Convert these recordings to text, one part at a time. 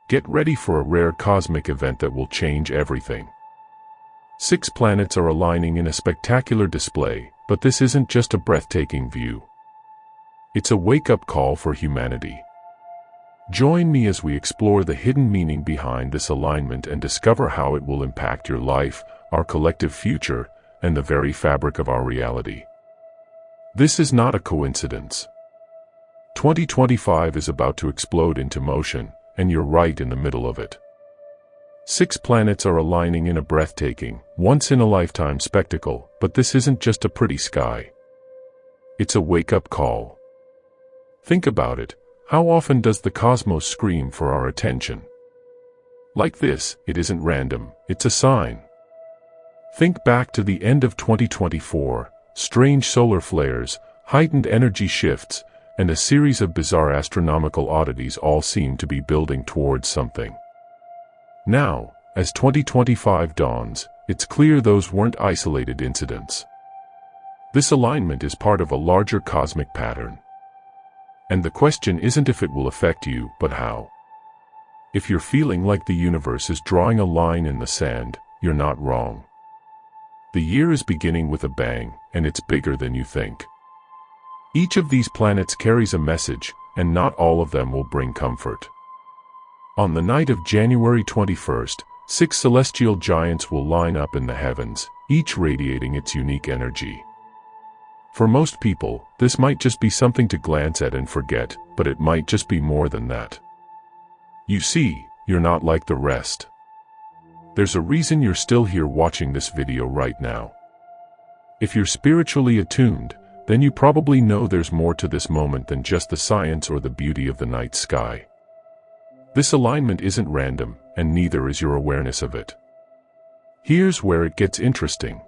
Get ready for a rare cosmic event that will change everything. 6 planets are aligning in a spectacular display, but this isn't just a breathtaking view. It's a wake-up call for humanity. Join me as we explore the hidden meaning behind this alignment and discover how it will impact your life, our collective future, and the very fabric of our reality. This is not a coincidence. 2025 is about to explode into motion, and you're right in the middle of it. 6 planets are aligning in a breathtaking, once-in-a-lifetime spectacle, but this isn't just a pretty sky. It's a wake-up call. Think about it. How often does the cosmos scream for our attention? Like this, it isn't random, it's a sign. Think back to the end of 2024, strange solar flares, heightened energy shifts, and a series of bizarre astronomical oddities all seem to be building towards something. Now, as 2025 dawns, it's clear those weren't isolated incidents. This alignment is part of a larger cosmic pattern. And the question isn't if it will affect you, but how. If you're feeling like the universe is drawing a line in the sand, you're not wrong. The year is beginning with a bang, and it's bigger than you think. Each of these planets carries a message, and not all of them will bring comfort. On the night of January 21st, 6 celestial giants will line up in the heavens, each radiating its unique energy. For most people, this might just be something to glance at and forget, but it might just be more than that. You see, you're not like the rest. There's a reason you're still here watching this video right now. If you're spiritually attuned, then you probably know there's more to this moment than just the science or the beauty of the night sky. This alignment isn't random, and neither is your awareness of it. Here's where it gets interesting.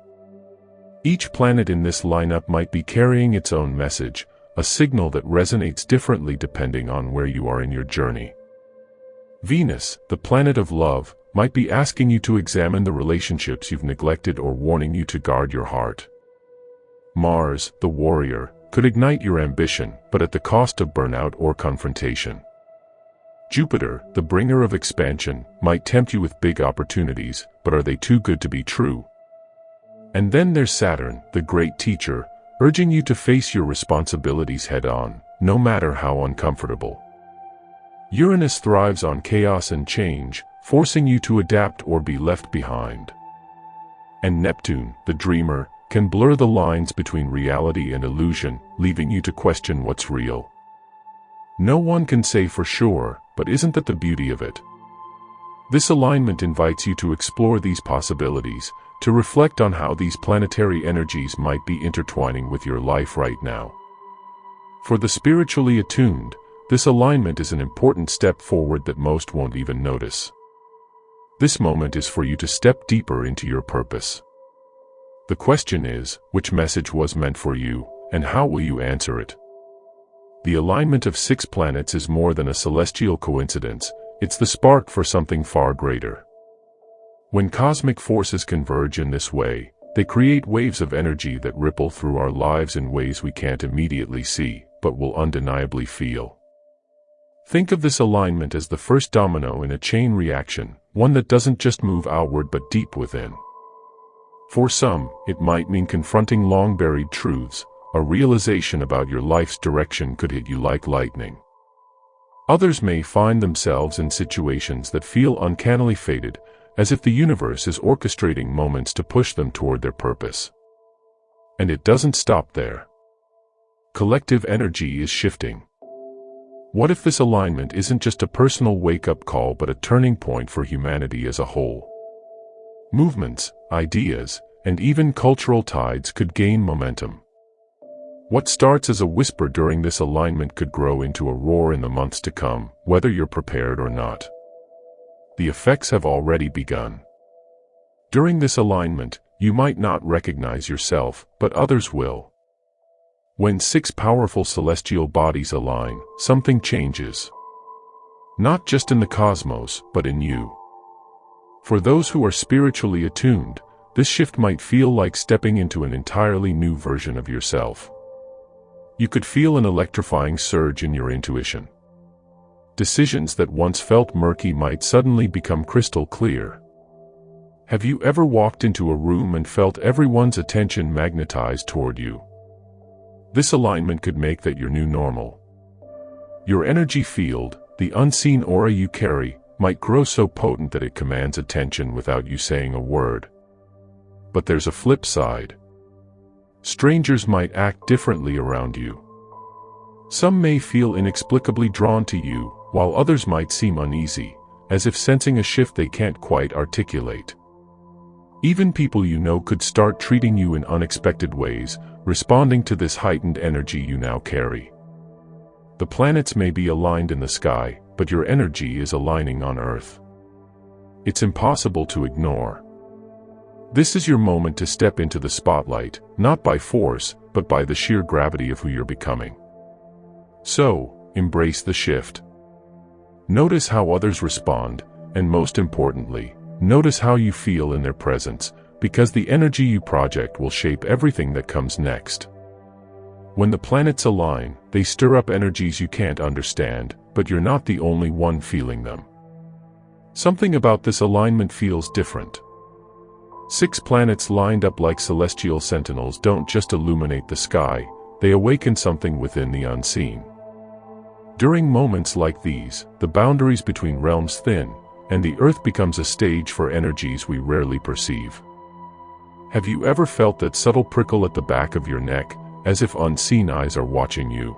Each planet in this lineup might be carrying its own message, a signal that resonates differently depending on where you are in your journey. Venus, the planet of love, might be asking you to examine the relationships you've neglected or warning you to guard your heart. Mars, the warrior, could ignite your ambition, but at the cost of burnout or confrontation. Jupiter, the bringer of expansion, might tempt you with big opportunities, but are they too good to be true? And then there's Saturn, the great teacher, urging you to face your responsibilities head-on, no matter how uncomfortable. Uranus thrives on chaos and change, forcing you to adapt or be left behind. And Neptune, the dreamer, can blur the lines between reality and illusion, leaving you to question what's real. No one can say for sure, but isn't that the beauty of it? This alignment invites you to explore these possibilities, to reflect on how these planetary energies might be intertwining with your life right now. For the spiritually attuned, this alignment is an important step forward that most won't even notice. This moment is for you to step deeper into your purpose. The question is, which message was meant for you, and how will you answer it? The alignment of 6 planets is more than a celestial coincidence, it's the spark for something far greater. When cosmic forces converge in this way, they create waves of energy that ripple through our lives in ways we can't immediately see, but will undeniably feel. Think of this alignment as the first domino in a chain reaction, one that doesn't just move outward but deep within. For some, it might mean confronting long-buried truths. A realization about your life's direction could hit you like lightning. Others may find themselves in situations that feel uncannily fated, as if the universe is orchestrating moments to push them toward their purpose. And it doesn't stop there. Collective energy is shifting. What if this alignment isn't just a personal wake-up call but a turning point for humanity as a whole? Movements, ideas, and even cultural tides could gain momentum. What starts as a whisper during this alignment could grow into a roar in the months to come, whether you're prepared or not. The effects have already begun. During this alignment, you might not recognize yourself, but others will. When 6 powerful celestial bodies align, something changes. Not just in the cosmos, but in you. For those who are spiritually attuned, this shift might feel like stepping into an entirely new version of yourself. You could feel an electrifying surge in your intuition. Decisions that once felt murky might suddenly become crystal clear. Have you ever walked into a room and felt everyone's attention magnetized toward you? This alignment could make that your new normal. Your energy field, the unseen aura you carry, might grow so potent that it commands attention without you saying a word. But there's a flip side. Strangers might act differently around you. Some may feel inexplicably drawn to you, while others might seem uneasy, as if sensing a shift they can't quite articulate. Even people you know could start treating you in unexpected ways, responding to this heightened energy you now carry. The planets may be aligned in the sky, but your energy is aligning on Earth. It's impossible to ignore. This is your moment to step into the spotlight, not by force, but by the sheer gravity of who you're becoming. So, embrace the shift. Notice how others respond, and most importantly, notice how you feel in their presence, because the energy you project will shape everything that comes next. When the planets align, they stir up energies you can't understand, but you're not the only one feeling them. Something about this alignment feels different. 6 planets lined up like celestial sentinels don't just illuminate the sky, they awaken something within the unseen. During moments like these, the boundaries between realms thin, and the Earth becomes a stage for energies we rarely perceive. Have you ever felt that subtle prickle at the back of your neck, as if unseen eyes are watching you?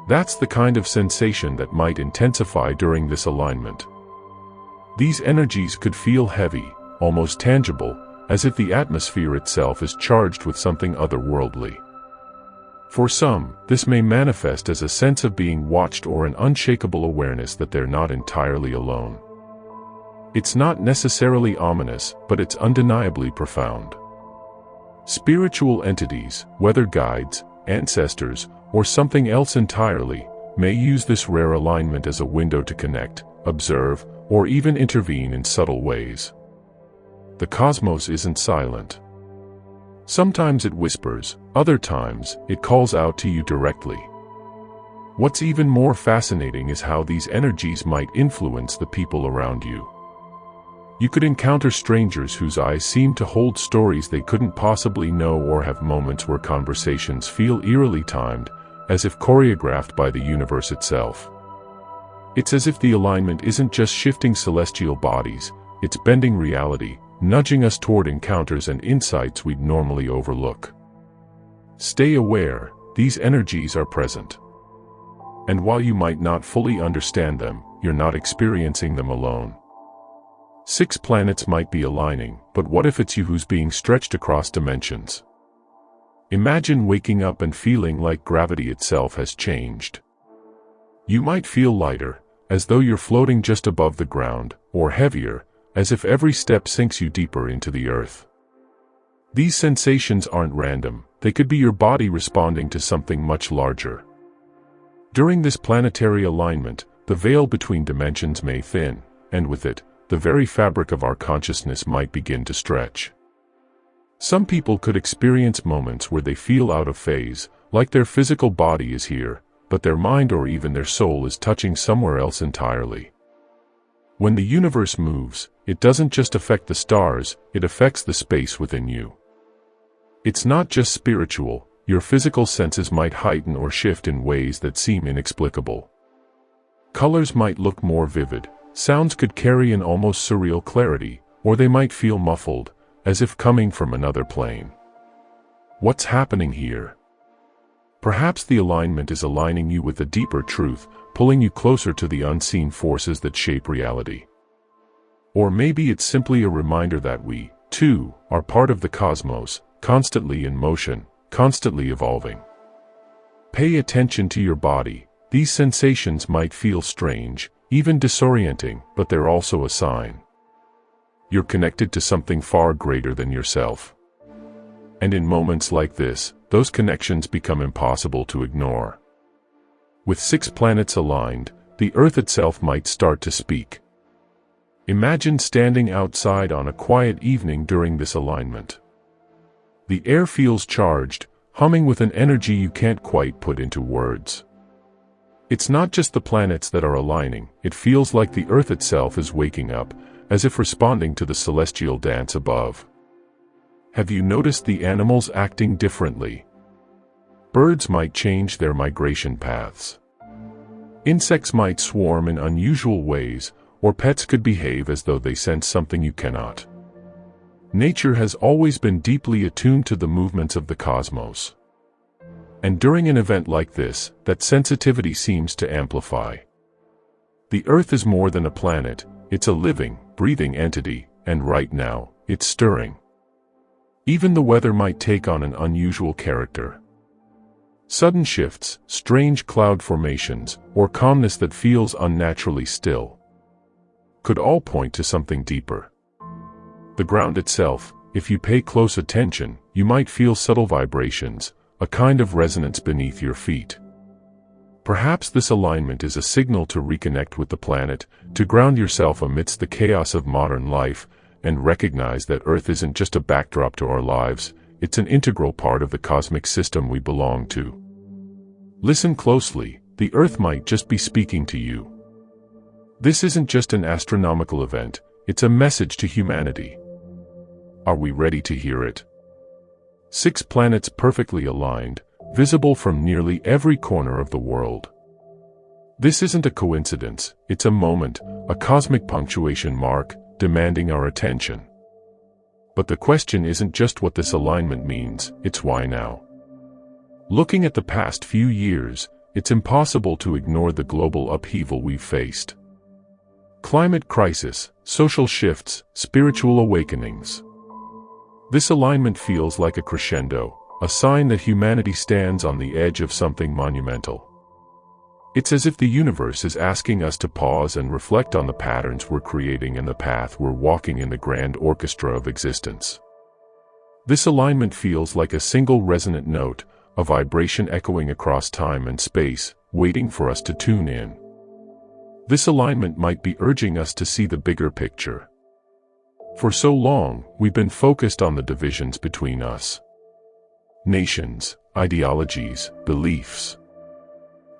That's the kind of sensation that might intensify during this alignment. These energies could feel heavy, almost tangible, as if the atmosphere itself is charged with something otherworldly. For some, this may manifest as a sense of being watched or an unshakable awareness that they're not entirely alone. It's not necessarily ominous, but it's undeniably profound. Spiritual entities, whether guides, ancestors, or something else entirely, may use this rare alignment as a window to connect, observe, or even intervene in subtle ways. The cosmos isn't silent. Sometimes it whispers, other times, it calls out to you directly. What's even more fascinating is how these energies might influence the people around you. You could encounter strangers whose eyes seem to hold stories they couldn't possibly know, or have moments where conversations feel eerily timed, as if choreographed by the universe itself. It's as if the alignment isn't just shifting celestial bodies, it's bending reality, nudging us toward encounters and insights we'd normally overlook. Stay aware, these energies are present. And while you might not fully understand them, you're not experiencing them alone. 6 planets might be aligning, but what if it's you who's being stretched across dimensions? Imagine waking up and feeling like gravity itself has changed. You might feel lighter, as though you're floating just above the ground, or heavier, as if every step sinks you deeper into the earth. These sensations aren't random, they could be your body responding to something much larger. During this planetary alignment, the veil between dimensions may thin, and with it, the very fabric of our consciousness might begin to stretch. Some people could experience moments where they feel out of phase, like their physical body is here, but their mind or even their soul is touching somewhere else entirely. When the universe moves, it doesn't just affect the stars, it affects the space within you. It's not just spiritual, your physical senses might heighten or shift in ways that seem inexplicable. Colors might look more vivid, sounds could carry an almost surreal clarity, or they might feel muffled, as if coming from another plane. What's happening here? Perhaps the alignment is aligning you with a deeper truth, pulling you closer to the unseen forces that shape reality. Or maybe it's simply a reminder that we, too, are part of the cosmos, constantly in motion, constantly evolving. Pay attention to your body. These sensations might feel strange, even disorienting, but they're also a sign. You're connected to something far greater than yourself. And in moments like this, those connections become impossible to ignore. With 6 planets aligned, the Earth itself might start to speak. Imagine standing outside on a quiet evening during this alignment. The air feels charged, humming with an energy you can't quite put into words. It's not just the planets that are aligning, it feels like the Earth itself is waking up, as if responding to the celestial dance above. Have you noticed the animals acting differently? Birds might change their migration paths. Insects might swarm in unusual ways, or pets could behave as though they sense something you cannot. Nature has always been deeply attuned to the movements of the cosmos. And during an event like this, that sensitivity seems to amplify. The Earth is more than a planet, it's a living, breathing entity, and right now, it's stirring. Even the weather might take on an unusual character. Sudden shifts, strange cloud formations, or calmness that feels unnaturally still, could all point to something deeper. The ground itself, if you pay close attention, you might feel subtle vibrations, a kind of resonance beneath your feet. Perhaps this alignment is a signal to reconnect with the planet, to ground yourself amidst the chaos of modern life, and recognize that Earth isn't just a backdrop to our lives, it's an integral part of the cosmic system we belong to. Listen closely, the Earth might just be speaking to you. This isn't just an astronomical event, it's a message to humanity. Are we ready to hear it? 6 planets perfectly aligned, visible from nearly every corner of the world. This isn't a coincidence, it's a moment, a cosmic punctuation mark, demanding our attention. But the question isn't just what this alignment means, it's why now. Looking at the past few years, it's impossible to ignore the global upheaval we've faced. Climate crisis, social shifts, spiritual awakenings. This alignment feels like a crescendo, a sign that humanity stands on the edge of something monumental. It's as if the universe is asking us to pause and reflect on the patterns we're creating and the path we're walking in the grand orchestra of existence. This alignment feels like a single resonant note, a vibration echoing across time and space, waiting for us to tune in. This alignment might be urging us to see the bigger picture. For so long, we've been focused on the divisions between us. Nations, ideologies, beliefs.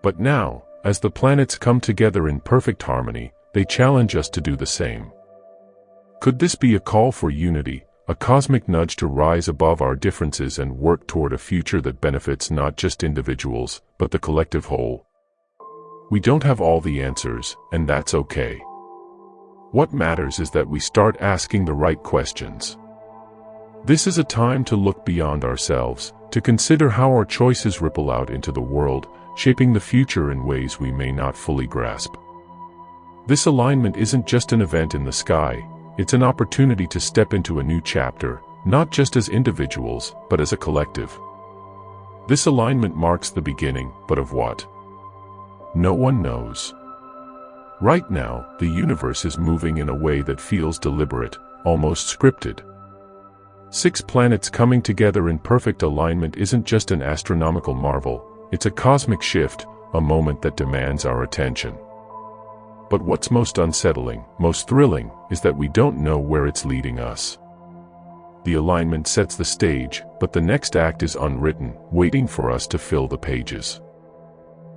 But now, as the planets come together in perfect harmony, they challenge us to do the same. Could this be a call for unity, a cosmic nudge to rise above our differences and work toward a future that benefits not just individuals, but the collective whole? We don't have all the answers, and that's okay. What matters is that we start asking the right questions. This is a time to look beyond ourselves, to consider how our choices ripple out into the world, shaping the future in ways we may not fully grasp. This alignment isn't just an event in the sky, it's an opportunity to step into a new chapter, not just as individuals, but as a collective. This alignment marks the beginning, but of what? No one knows. Right now, the universe is moving in a way that feels deliberate, almost scripted. 6 planets coming together in perfect alignment isn't just an astronomical marvel, it's a cosmic shift, a moment that demands our attention. But what's most unsettling, most thrilling, is that we don't know where it's leading us. The alignment sets the stage, but the next act is unwritten, waiting for us to fill the pages.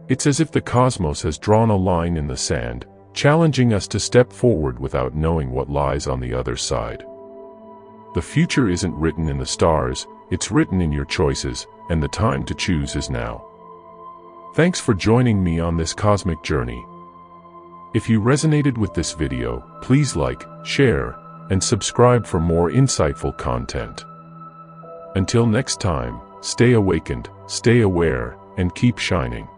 It's as if the cosmos has drawn a line in the sand, challenging us to step forward without knowing what lies on the other side. The future isn't written in the stars, it's written in your choices, and the time to choose is now. Thanks for joining me on this cosmic journey. If you resonated with this video, please like, share, and subscribe for more insightful content. Until next time, stay awakened, stay aware, and keep shining.